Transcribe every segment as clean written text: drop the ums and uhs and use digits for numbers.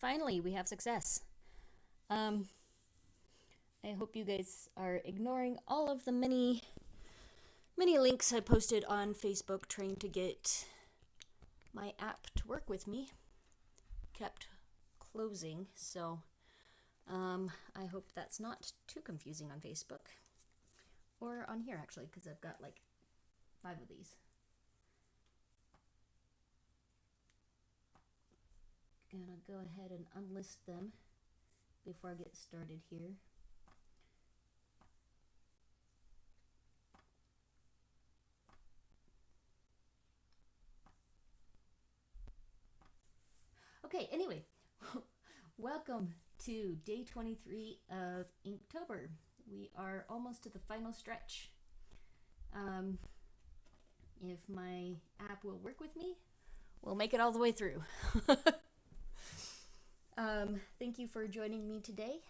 Finally, we have success. Um, I hope you guys are ignoring all of the many links I posted on Facebook trying to get my app to work with me. Kept closing, so I hope that's not too confusing on Facebook. Or on here, actually, because I've got like 5 of these. Gonna go ahead and unlist them before I get started here. Okay, anyway, welcome to day 23 of Inktober. We are almost to the final stretch. If my app will work with me, we'll make it all the way through. Thank you for joining me today.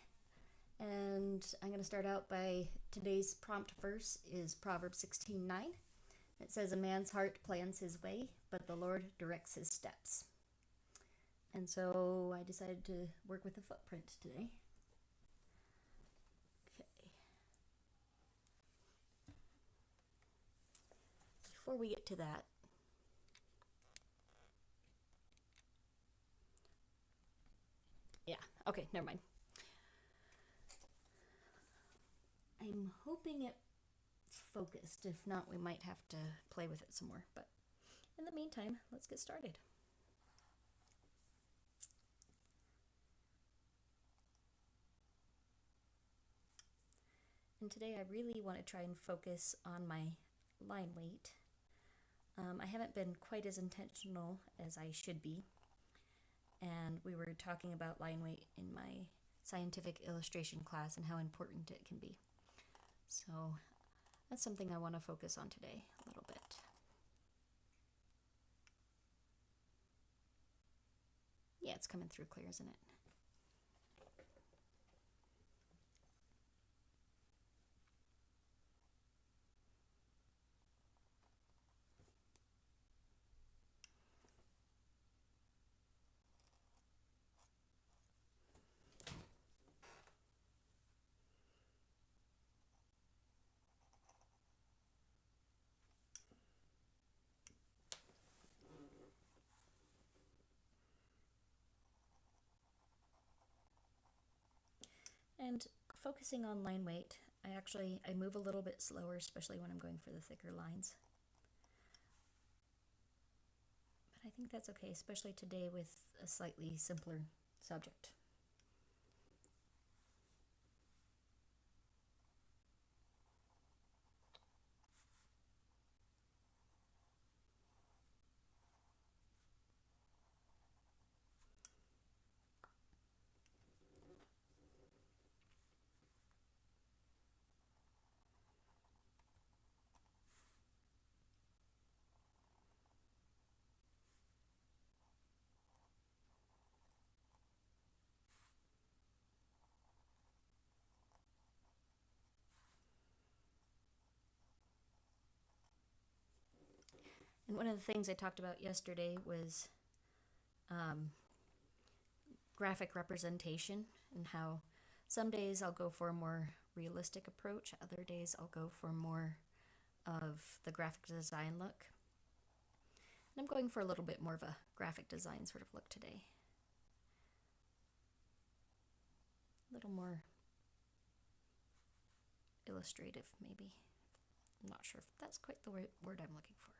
And I'm going to start out by today's prompt verse is Proverbs 16:9. It says, "A man's heart plans his way, but the Lord directs his steps." And so I decided to work with a footprint today. Okay. Before we get to that, okay, never mind. I'm hoping it's focused. If not, we might have to play with it some more. But in the meantime, let's get started. And today I really want to try and focus on my line weight. I haven't been quite as intentional as I should be. And we were talking about line weight in my scientific illustration class and how important it can be. So that's something I want to focus on today a little bit. Yeah, it's coming through clear, isn't it? And focusing on line weight, I move a little bit slower, especially when I'm going for the thicker lines. But I think that's okay, especially today with a slightly simpler subject. And one of the things I talked about yesterday was graphic representation, and how some days I'll go for a more realistic approach, other days I'll go for more of the graphic design look. And I'm going for a little bit more of a graphic design sort of look today. A little more illustrative, maybe. I'm not sure if that's quite the word I'm looking for.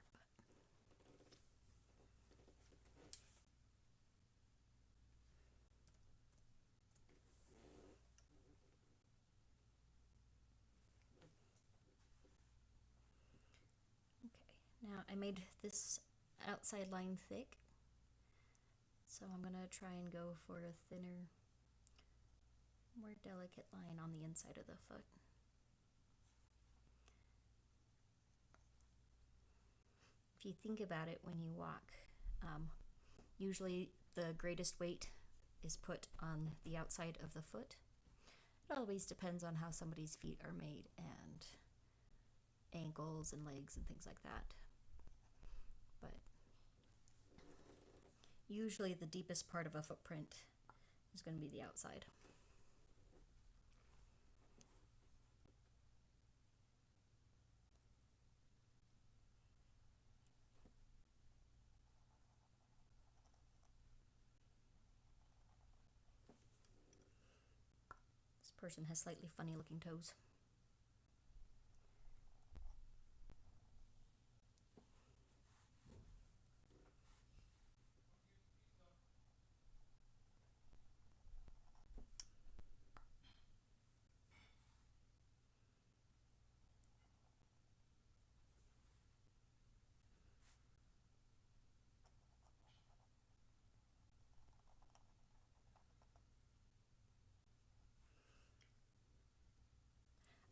Now I made this outside line thick, so I'm going to try and go for a thinner, more delicate line on the inside of the foot. If you think about it when you walk, usually the greatest weight is put on the outside of the foot. It always depends on how somebody's feet are made and ankles and legs and things like that. But usually the deepest part of a footprint is going to be the outside. This person has slightly funny looking toes.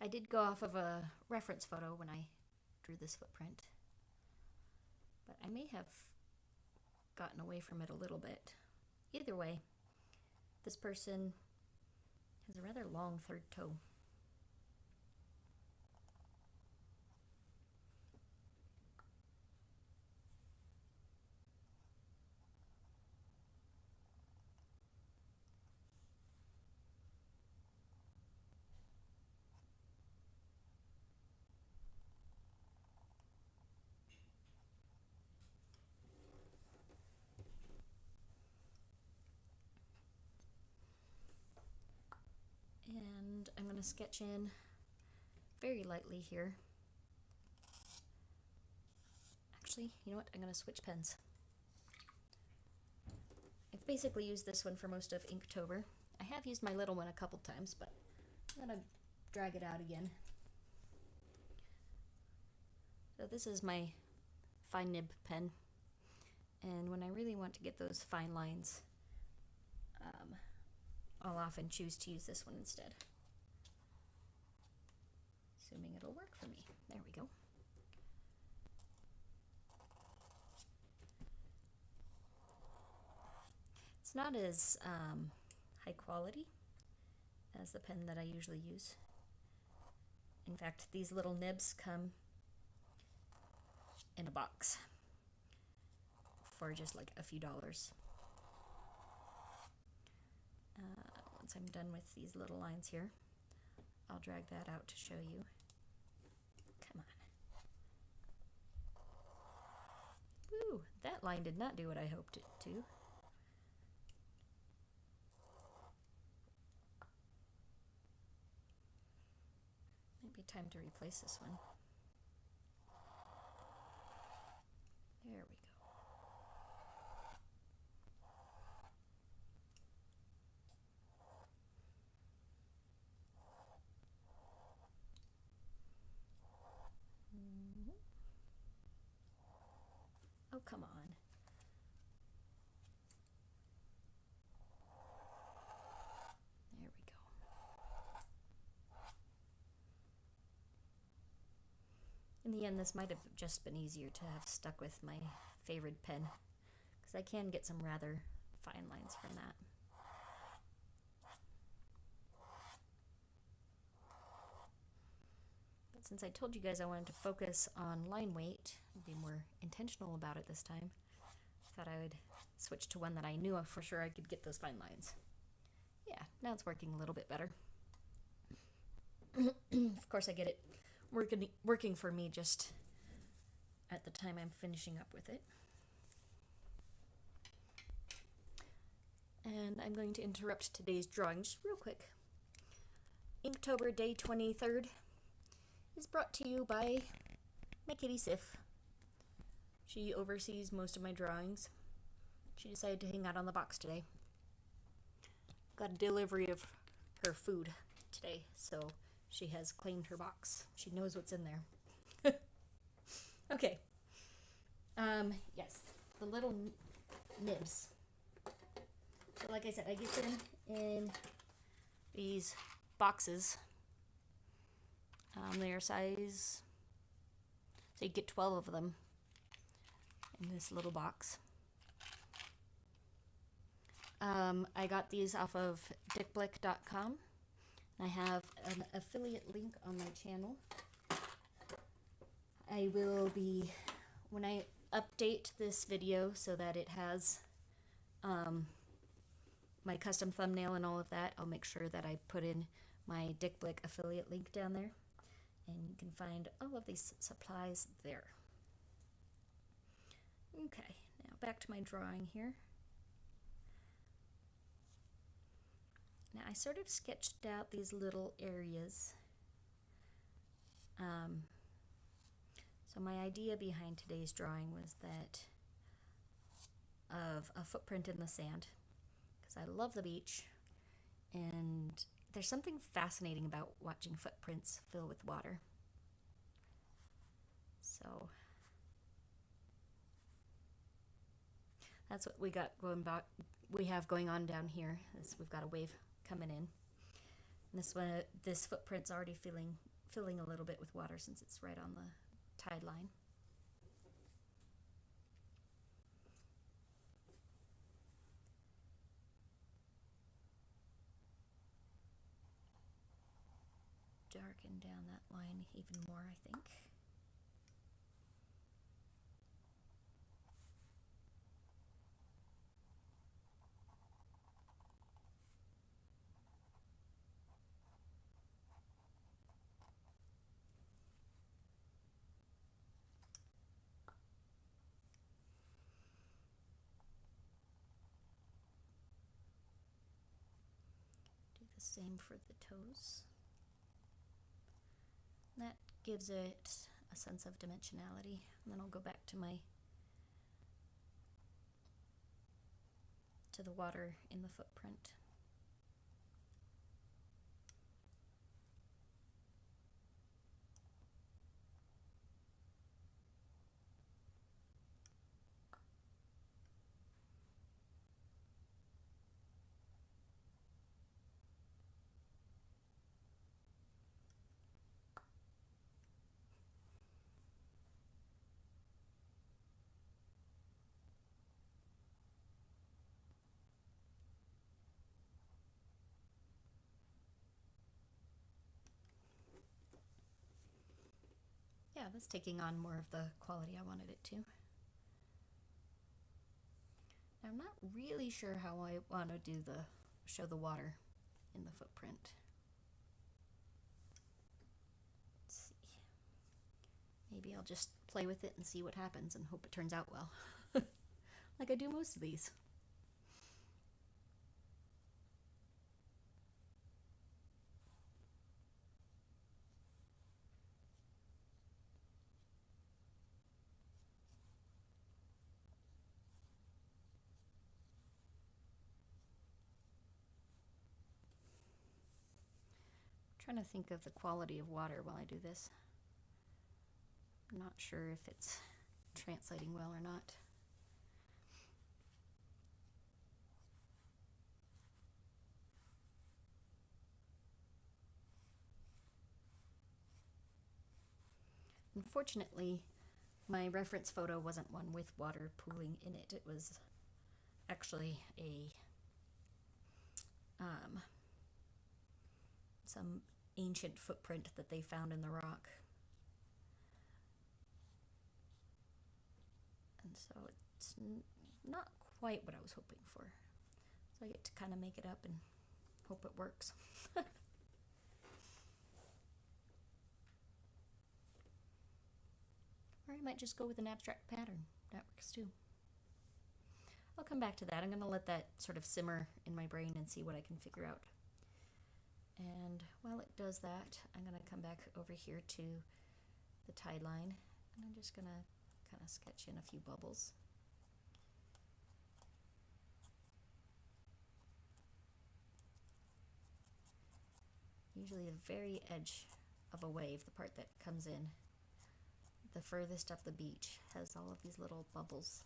I did go off of a reference photo when I drew this footprint, but I may have gotten away from it a little bit. Either way, this person has a rather long third toe. And I'm going to sketch in very lightly here. Actually, you know what? I'm going to switch pens. I've basically used this one for most of Inktober. I have used my little one a couple times, but I'm going to drag it out again. So this is my fine nib pen, and when I really want to get those fine lines, I'll often choose to use this one instead. Assuming it'll work for me. There we go. It's not as high quality as the pen that I usually use. In fact, these little nibs come in a box for just like a few dollars. Once I'm done with these little lines here, I'll drag that out to show you. Come on. Woo! That line did not do what I hoped it to. Maybe time to replace this one. There we go. Oh, come on. There we go. In the end, this might have just been easier to have stuck with my favorite pen, because I can get some rather fine lines from that. But since I told you guys I wanted to focus on line weight and be more intentional about it this time, I thought I would switch to one that I knew for sure I could get those fine lines. Yeah, now it's working a little bit better. Of course I get it working for me just at the time I'm finishing up with it. And I'm going to interrupt today's drawing just real quick. Inktober Day 23rd is brought to you by my kitty Sif. She oversees most of my drawings. She decided to hang out on the box today. Got a delivery of her food today, so she has claimed her box. She knows what's in there. Okay. Yes, the little nibs. So like I said, I get them in these boxes. They are size, so you get 12 of them in this little box. I got these off of dickblick.com. I have an affiliate link on my channel. I will be, when I update this video so that it has my custom thumbnail and all of that, I'll make sure that I put in my Dick Blick affiliate link down there, and you can find all of these supplies there. Okay, now back to my drawing here. Now I sort of sketched out these little areas. So my idea behind today's drawing was that of a footprint in the sand, because I love the beach, and there's something fascinating about watching footprints fill with water. So that's what we got going back. We have going on down here is we've got a wave coming in. And this footprint's already filling a little bit with water since it's right on the tide line. Darken down that line even more, I think. Do the same for the toes. That gives it a sense of dimensionality. And then I'll go back to the water in the footprint. Yeah, that's taking on more of the quality I wanted it to. Now, I'm not really sure how I want to show the water in the footprint. Let's see. Maybe I'll just play with it and see what happens and hope it turns out well. Like I do most of these. Trying to think of the quality of water while I do this. I'm not sure if it's translating well or not. Unfortunately, my reference photo wasn't one with water pooling in it. It was actually some ancient footprint that they found in the rock. And so it's not quite what I was hoping for. So I get to kind of make it up and hope it works. Or I might just go with an abstract pattern. That works too. I'll come back to that. I'm going to let that sort of simmer in my brain and see what I can figure out. And while it does that, I'm going to come back over here to the tide line, and I'm just going to kind of sketch in a few bubbles. Usually the very edge of a wave, the part that comes in the furthest up the beach, has all of these little bubbles.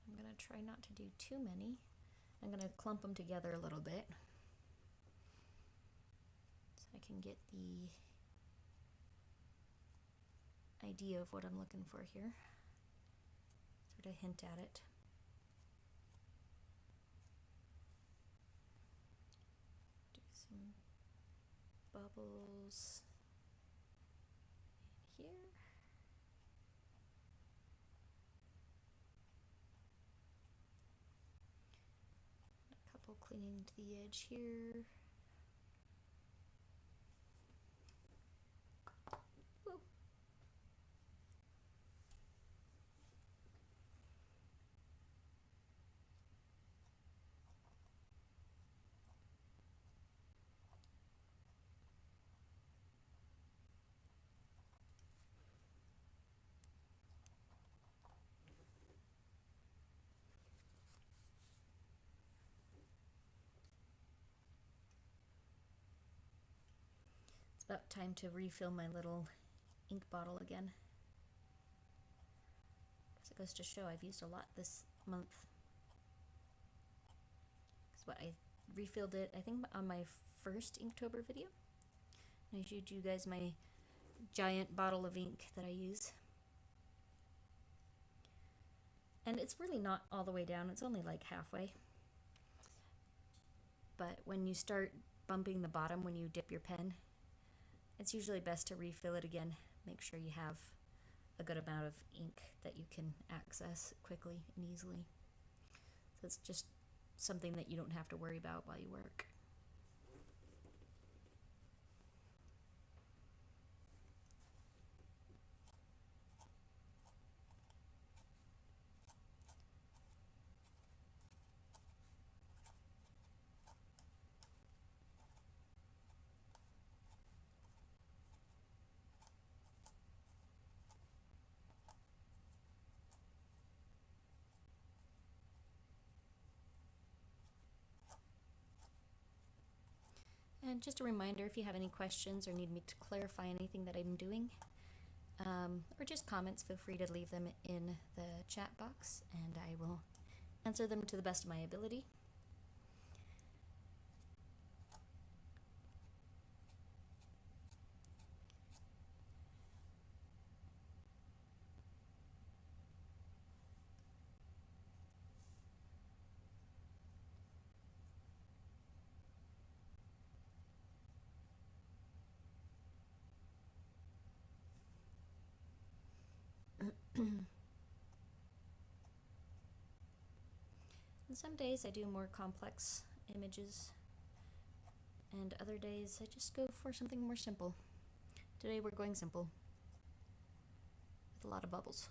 I'm going to try not to do too many. I'm going to clump them together a little bit so I can get the idea of what I'm looking for here. Sort of hint at it. bubbles here. A couple cleaning to the edge here. Woo. About time to refill my little ink bottle again. Because it goes to show I've used a lot this month. Because I refilled it, I think, on my first Inktober video. And I showed you guys my giant bottle of ink that I use. And it's really not all the way down, it's only like halfway. But when you start bumping the bottom when you dip your pen, it's usually best to refill it again. Make sure you have a good amount of ink that you can access quickly and easily. So it's just something that you don't have to worry about while you work. And just a reminder, if you have any questions or need me to clarify anything that I'm doing, or just comments, feel free to leave them in the chat box and I will answer them to the best of my ability. And some days I do more complex images, and other days I just go for something more simple. Today we're going simple, with a lot of bubbles.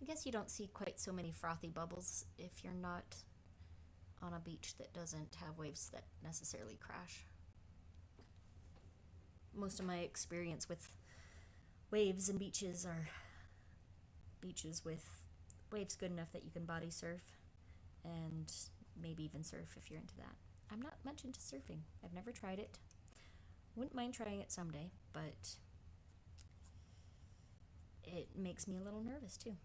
I guess you don't see quite so many frothy bubbles if you're not on a beach that doesn't have waves that necessarily crash. Most of my experience with waves and beaches are beaches with waves good enough that you can body surf and maybe even surf if you're into that. I'm not much into surfing. I've never tried it. Wouldn't mind trying it someday, but it makes me a little nervous too.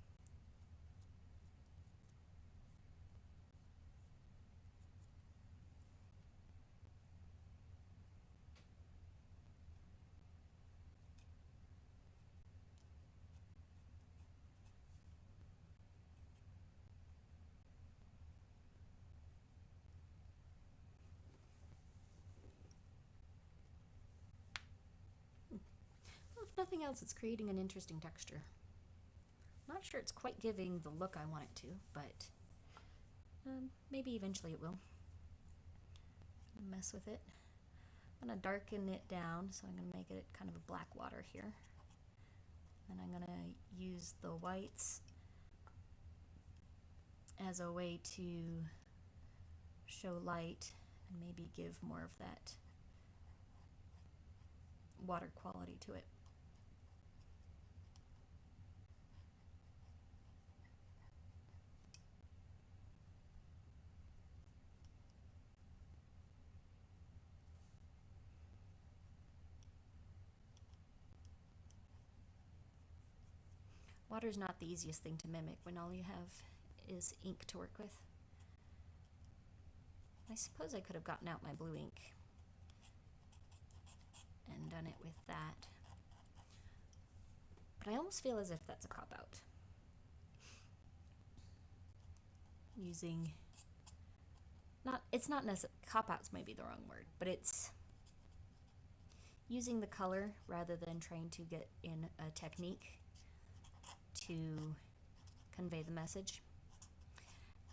Well, if nothing else, it's creating an interesting texture. Not sure it's quite giving the look I want it to, but maybe eventually it will. Mess with it. I'm going to darken it down, so I'm going to make it kind of a black water here. And I'm going to use the whites as a way to show light and maybe give more of that water quality to it. Water's not the easiest thing to mimic when all you have is ink to work with. I suppose I could have gotten out my blue ink and done it with that. But I almost feel as if that's a cop-out. Using, it's not necessarily, cop-outs might be the wrong word, but it's using the color rather than trying to get in a technique to convey the message.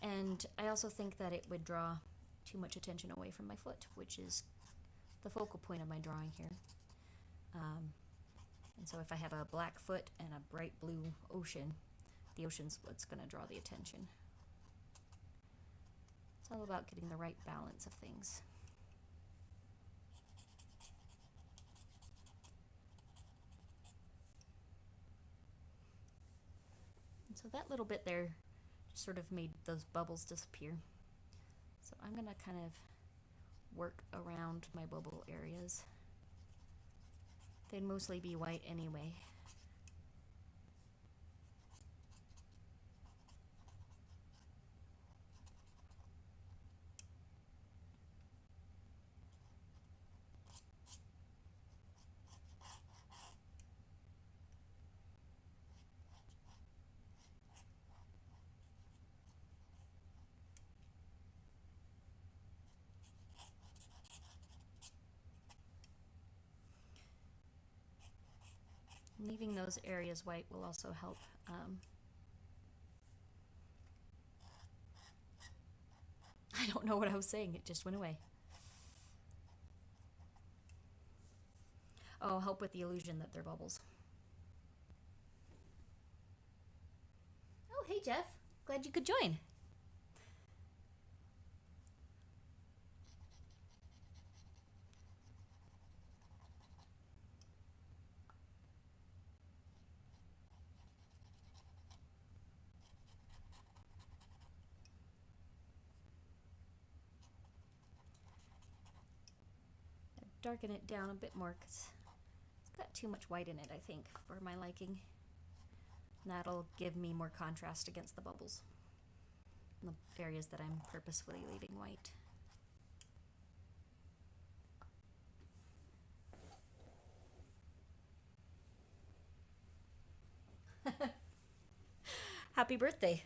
And I also think that it would draw too much attention away from my foot, which is the focal point of my drawing here. And so if I have a black foot and a bright blue ocean, the ocean's what's going to draw the attention. It's all about getting the right balance of things. And so that little bit there just sort of made those bubbles disappear. So I'm going to kind of work around my bubble areas. They'd mostly be white anyway. Leaving those areas white will also help I don't know what I was saying, it just went away. Oh, help with the illusion that they're bubbles. Oh, hey Jeff, glad you could join. Darken it down a bit more because it's got too much white in it, I think, for my liking. And that'll give me more contrast against the bubbles in the areas that I'm purposefully leaving white. Happy birthday!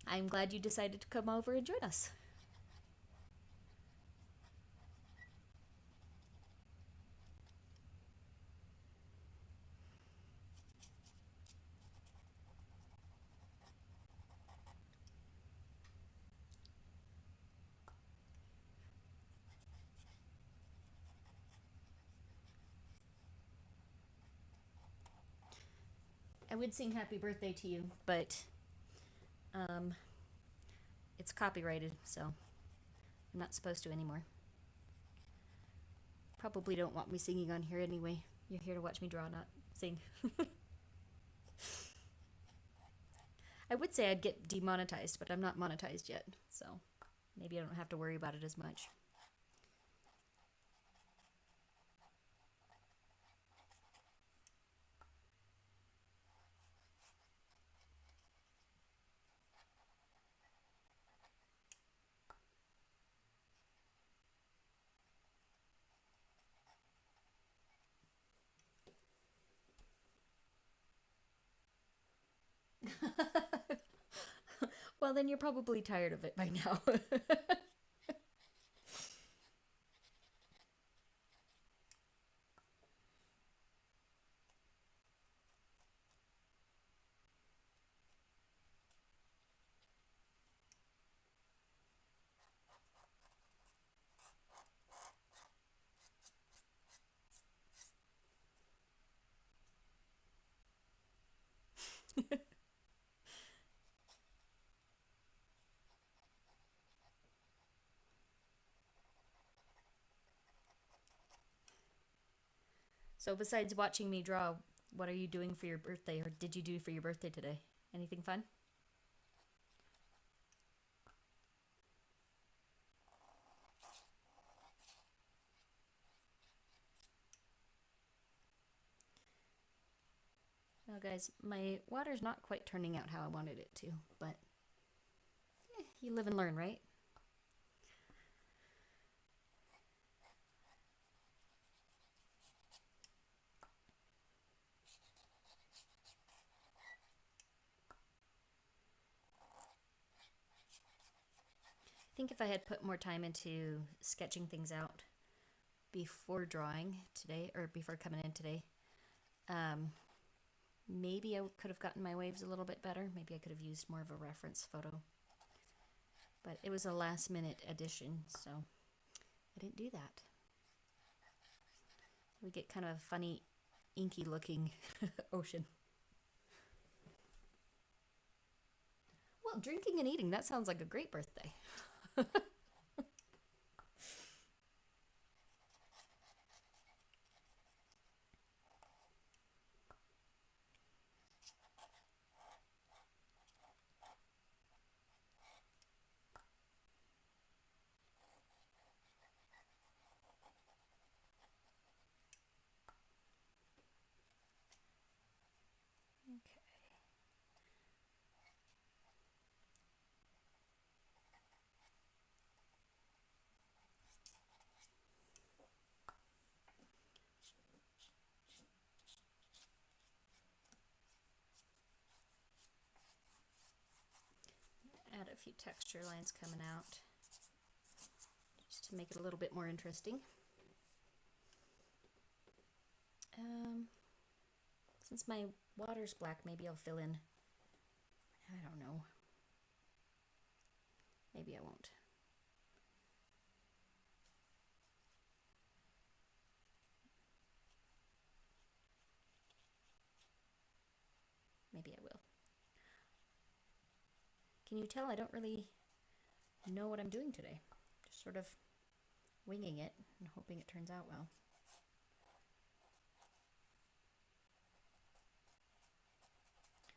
I'm glad you decided to come over and join us. I would sing happy birthday to you, but it's copyrighted, so I'm not supposed to anymore. Probably don't want me singing on here anyway. You're here to watch me draw, not sing. I would say I'd get demonetized, but I'm not monetized yet, so maybe I don't have to worry about it as much. Well, then you're probably tired of it by now. So besides watching me draw, what are you doing for your birthday, or did you do for your birthday today? Anything fun? Oh, guys, my water's not quite turning out how I wanted it to, but you live and learn, right? I think if I had put more time into sketching things out before drawing today, or before coming in today, maybe I could have gotten my waves a little bit better. Maybe I could have used more of a reference photo. But it was a last minute addition, so I didn't do that. We get kind of a funny, inky looking ocean. Well, drinking and eating, that sounds like a great birthday. Add a few texture lines coming out just to make it a little bit more interesting. Since my water's black, maybe I'll fill in, I don't know, maybe I won't. Maybe I will. Can you tell I don't really know what I'm doing today? Just sort of winging it and hoping it turns out well.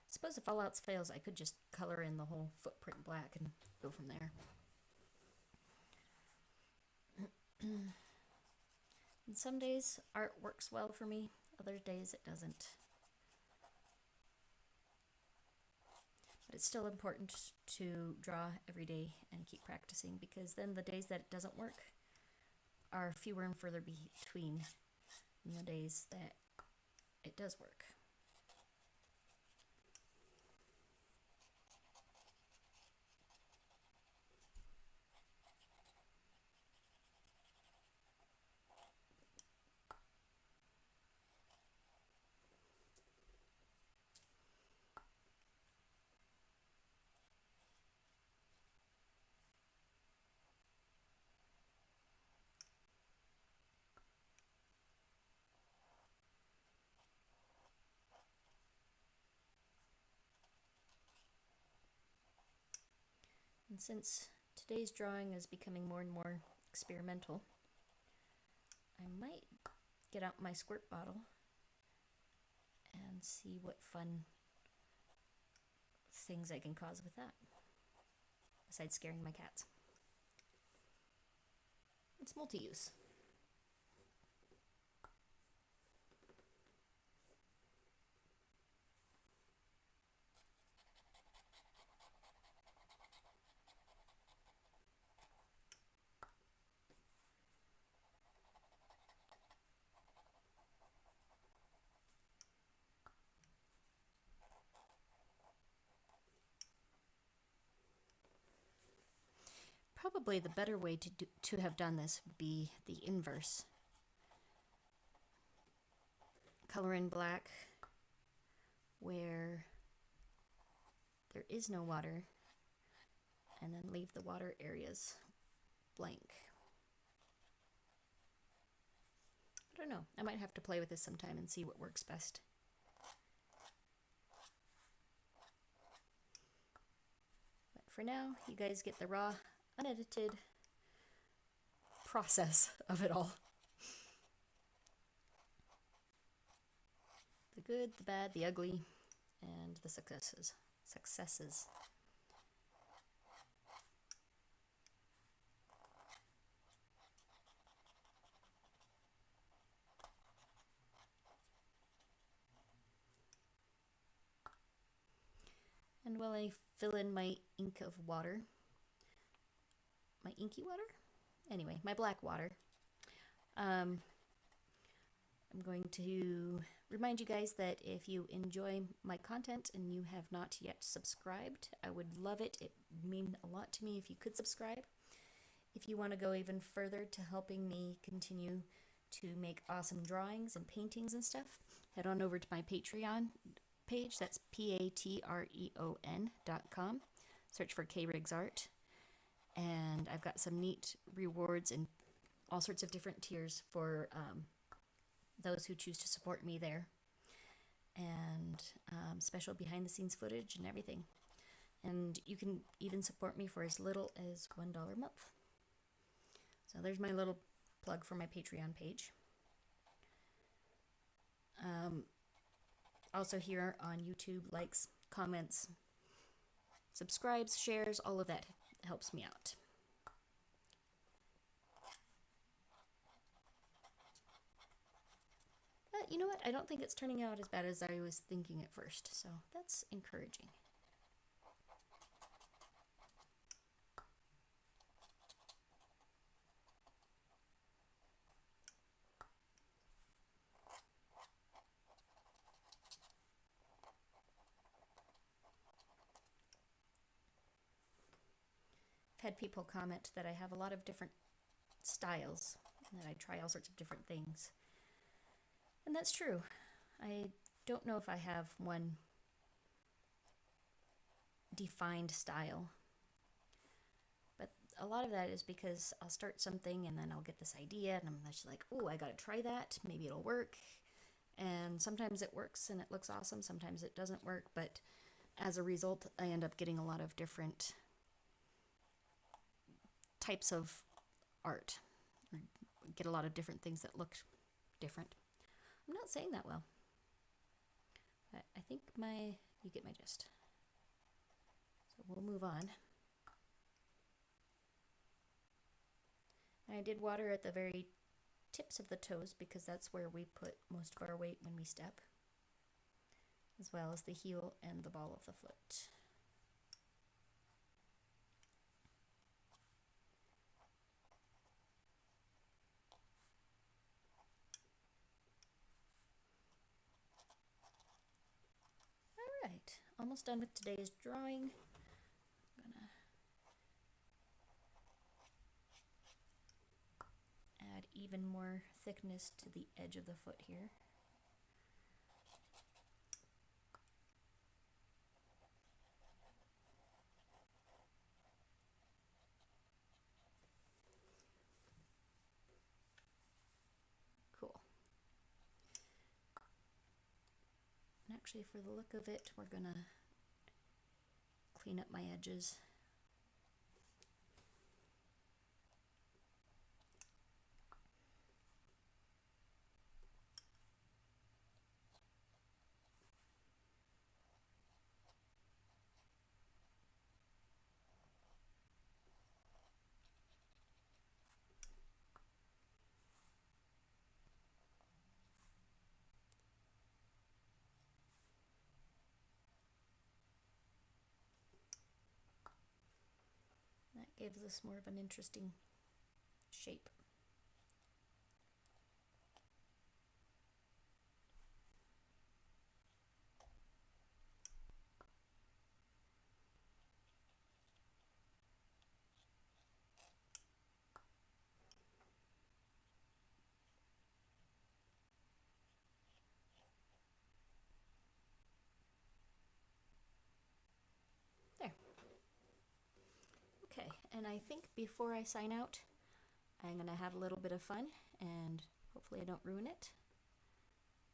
I suppose if all else fails, I could just color in the whole footprint black and go from there. And some days art works well for me, other days it doesn't. But it's still important to draw every day and keep practicing, because then the days that it doesn't work are fewer and further between than the days that it does work. And since today's drawing is becoming more and more experimental, I might get out my squirt bottle and see what fun things I can cause with that, besides scaring my cats. It's multi-use. Probably the better way to have done this would be the inverse. Color in black where there is no water, and then leave the water areas blank. I don't know. I might have to play with this sometime and see what works best. But for now, you guys get the raw, unedited process of it all. The good, the bad, the ugly, and the successes. And while I fill in my ink of water, my inky water? Anyway, my black water, I'm going to remind you guys that if you enjoy my content and you have not yet subscribed, I would love it. It would mean a lot to me if you could subscribe. If you want to go even further to helping me continue to make awesome drawings and paintings and stuff, head on over to my Patreon page. That's patreon.com. Search for KRiggsArt. And I've got some neat rewards and all sorts of different tiers for those who choose to support me there. And special behind the scenes footage and everything. And you can even support me for as little as $1 a month. So there's my little plug for my Patreon page. Also here on YouTube, likes, comments, subscribes, shares, all of that helps me out. But you know what? I don't think it's turning out as bad as I was thinking at first, so that's encouraging. I've had people comment that I have a lot of different styles, and that I try all sorts of different things. And that's true. I don't know if I have one defined style, but a lot of that is because I'll start something and then I'll get this idea and I'm just like, oh, I gotta try that, maybe it'll work. And sometimes it works and it looks awesome, sometimes it doesn't work, but as a result I end up getting a lot of different types of art, or get a lot of different things that look different. I'm not saying that well, but I think you get my gist. So we'll move on. And I did water at the very tips of the toes because that's where we put most of our weight when we step, as well as the heel and the ball of the foot. Alright, almost done with today's drawing. I'm gonna add even more thickness to the edge of the foot here. Cool. And actually, for the look of it, we're gonna clean up my edges. That gives us more of an interesting shape. There. Okay, and I think before I sign out, I'm going to have a little bit of fun, and hopefully I don't ruin it,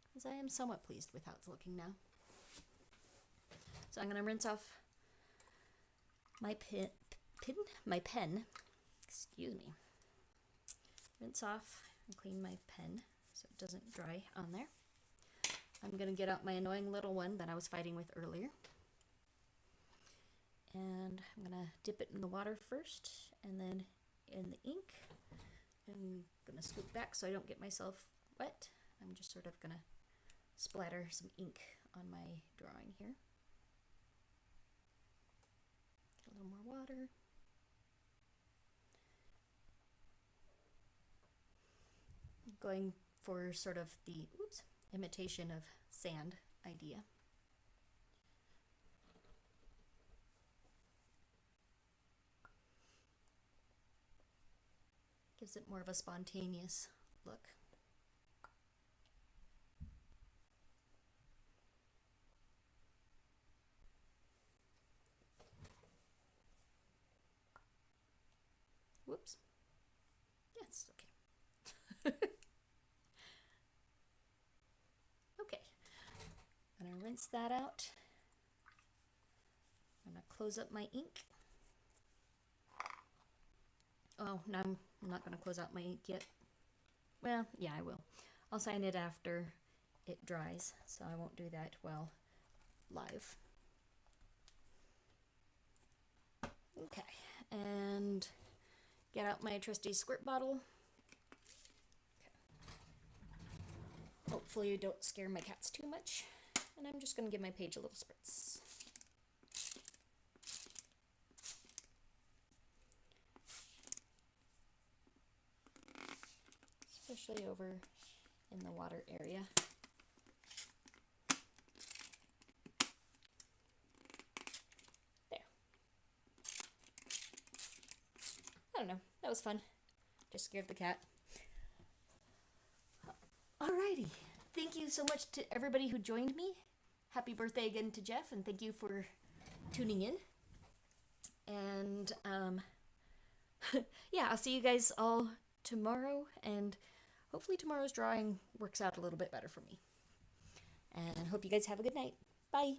because I am somewhat pleased with how it's looking now. So I'm going to rinse off my pen, excuse me. Rinse off and clean my pen so it doesn't dry on there. I'm going to get out my annoying little one that I was fighting with earlier. And I'm going to dip it in the water first and then in the ink. I'm going to scoot back so I don't get myself wet. I'm just sort of going to splatter some ink on my drawing here. little more water. Going for sort of the imitation of sand idea. Gives it more of a spontaneous look. Whoops. Yes, okay. Okay. I'm gonna rinse that out. I'm gonna close up my ink. Oh, no, I'm not gonna close out my ink yet. Well, yeah, I will. I'll sign it after it dries, so I won't do that while live. Okay, and get out my trusty squirt bottle. Okay. Hopefully you don't scare my cats too much. And I'm just going to give my page a little spritz. Especially over in the water area. There. I don't know, that was fun. Just scared the cat. Alrighty, thank you so much to everybody who joined me. Happy birthday again to Jeff, and thank you for tuning in. And yeah, I'll see you guys all tomorrow, and hopefully tomorrow's drawing works out a little bit better for me. And hope you guys have a good night. Bye.